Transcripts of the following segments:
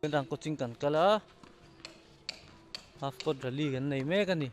Rang coaching tan kala half court rally kan nei me kan ni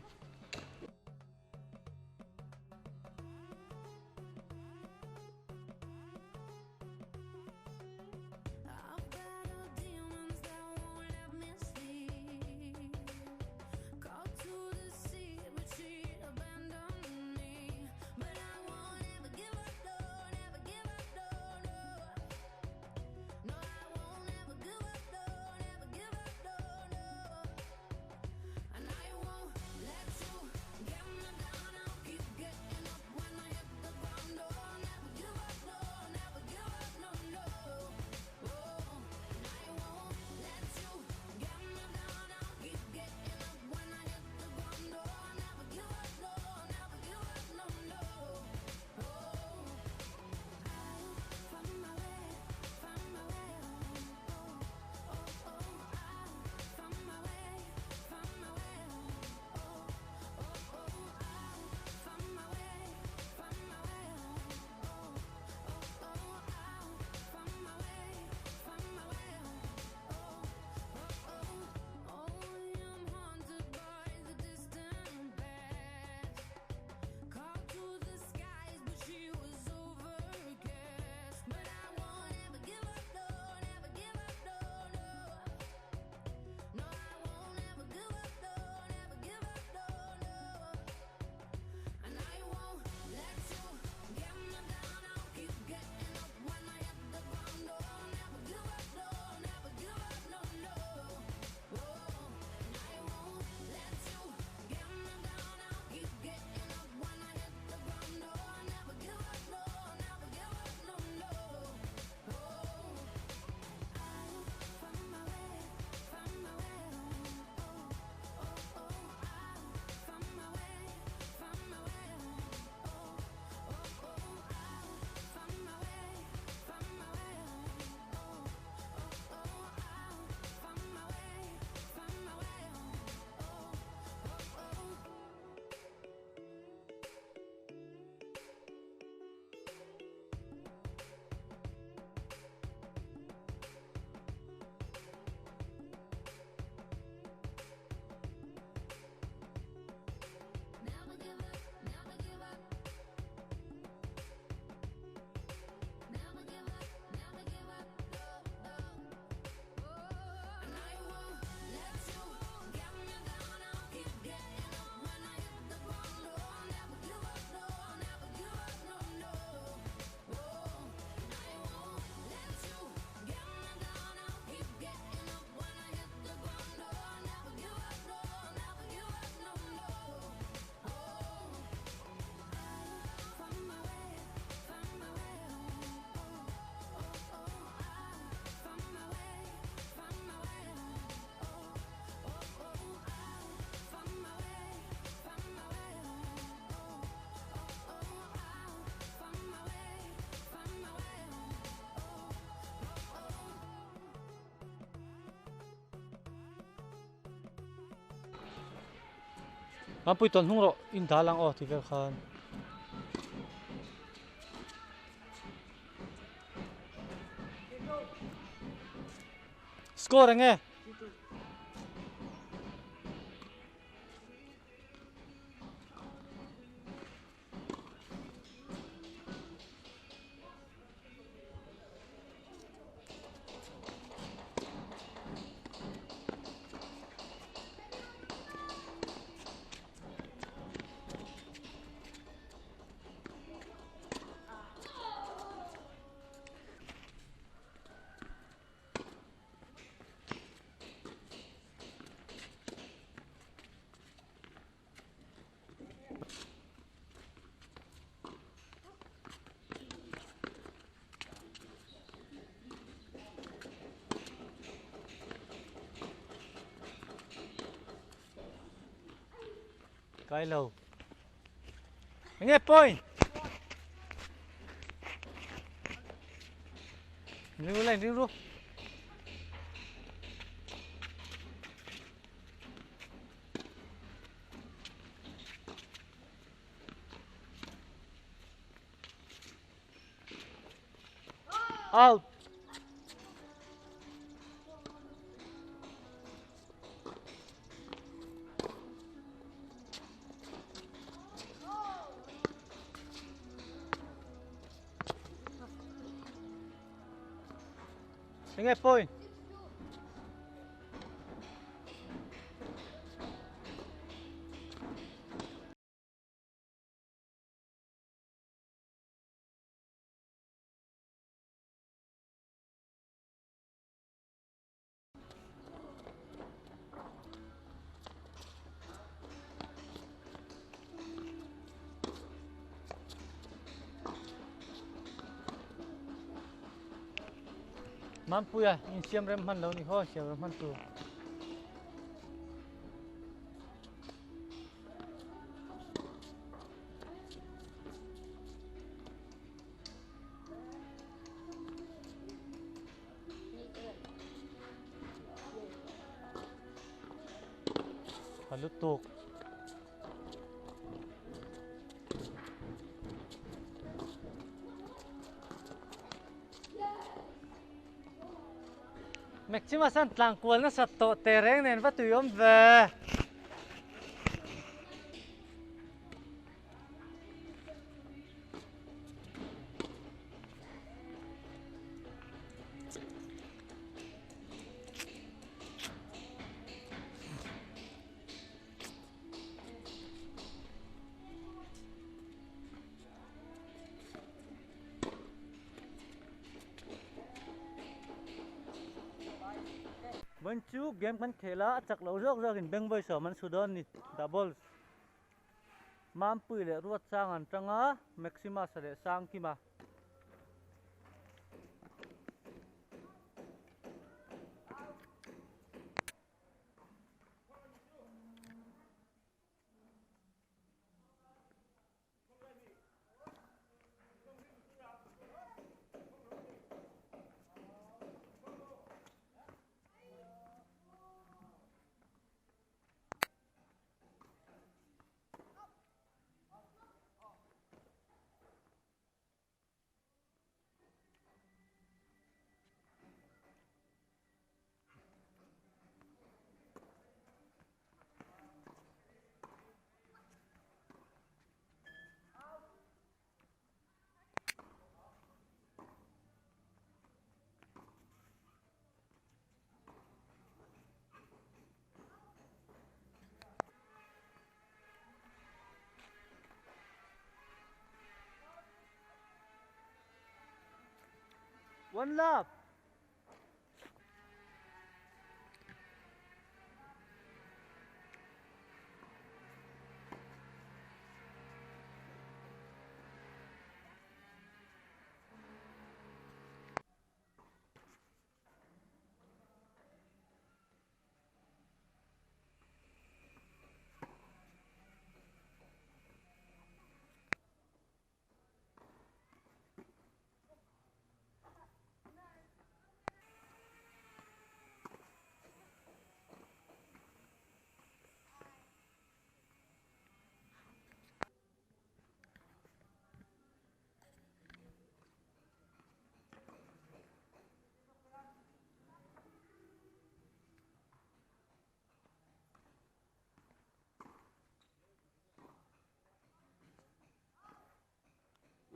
pui ton hung ro in dalang o ti ver khan score nge cái lâu nghe point riu lên riu ru out nghe point man puya in siam rem han lo ni ho siam rem han tu halut tuk Maximus an tlang kual na sa to tereng nen va tuyom ve vẫn chú game kan khela chak lo rok rok in beng boy so man sudan ni double mam pui le ruat sang an tanga Maximus le sang ki ma one love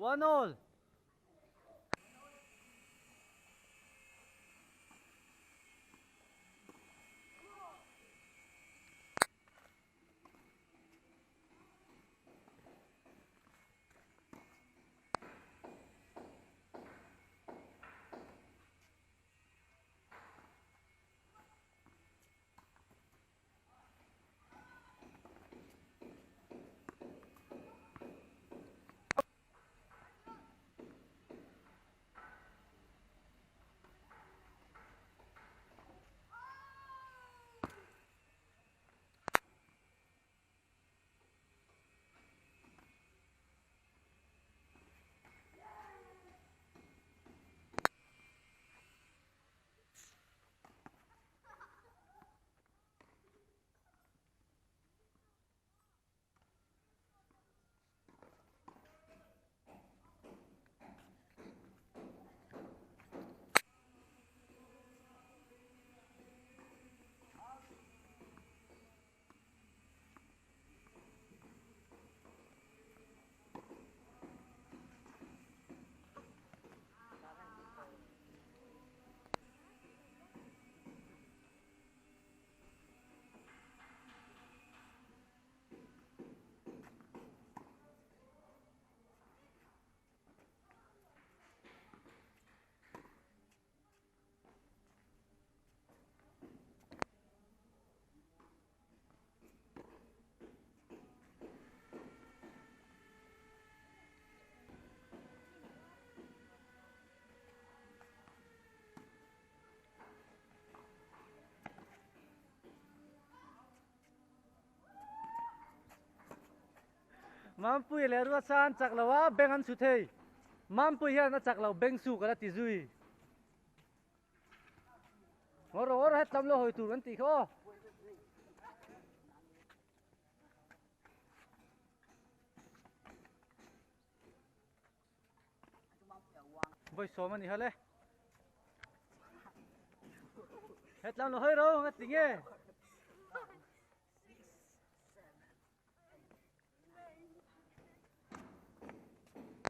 one all mam pui le ruat san chak lawa beng an su thei mam pui hian na chak law beng su kala ti zui ngor het lam lo hoi tur an ti kho voi so mani hale het lam lo hoi ro ngat ti nge